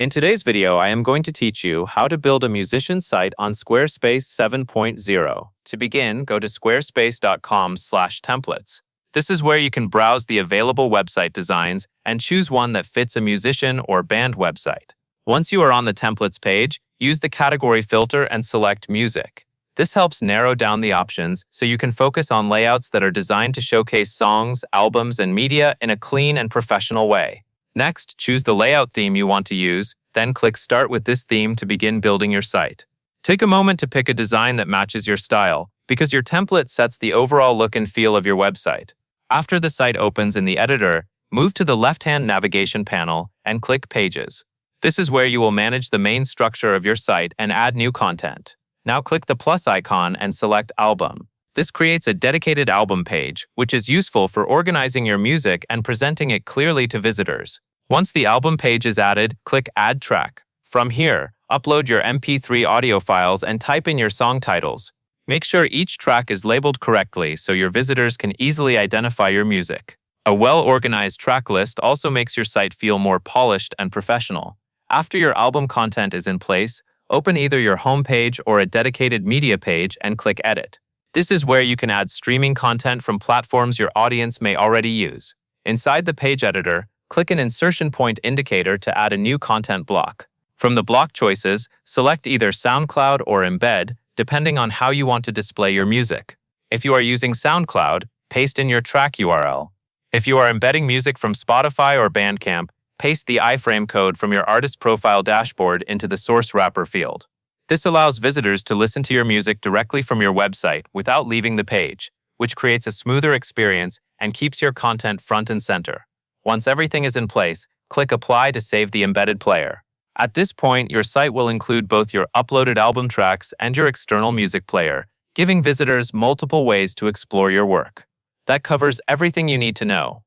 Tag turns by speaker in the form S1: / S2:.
S1: In today's video, I am going to teach you how to build a musician site on Squarespace 7.0. To begin, go to squarespace.com/templates. This is where you can browse the available website designs and choose one that fits a musician or band website. Once you are on the templates page, use the category filter and select music. This helps narrow down the options so you can focus on layouts that are designed to showcase songs, albums, and media in a clean and professional way. Next, choose the layout theme you want to use, then click Start with this theme to begin building your site. Take a moment to pick a design that matches your style, because your template sets the overall look and feel of your website. After the site opens in the editor, move to the left-hand navigation panel and click Pages. This is where you will manage the main structure of your site and add new content. Now click the plus icon and select Album. This creates a dedicated album page, which is useful for organizing your music and presenting it clearly to visitors. Once the album page is added, click Add Track. From here, upload your MP3 audio files and type in your song titles. Make sure each track is labeled correctly so your visitors can easily identify your music. A well-organized track list also makes your site feel more polished and professional. After your album content is in place, open either your home page or a dedicated media page and click Edit. This is where you can add streaming content from platforms your audience may already use. Inside the page editor, click an insertion point indicator to add a new content block. From the block choices, select either SoundCloud or Embed, depending on how you want to display your music. If you are using SoundCloud, paste in your track URL. If you are embedding music from Spotify or Bandcamp, paste the iframe code from your artist profile dashboard into the source wrapper field. This allows visitors to listen to your music directly from your website without leaving the page, which creates a smoother experience and keeps your content front and center. Once everything is in place, click Apply to save the embedded player. At this point, your site will include both your uploaded album tracks and your external music player, giving visitors multiple ways to explore your work. That covers everything you need to know.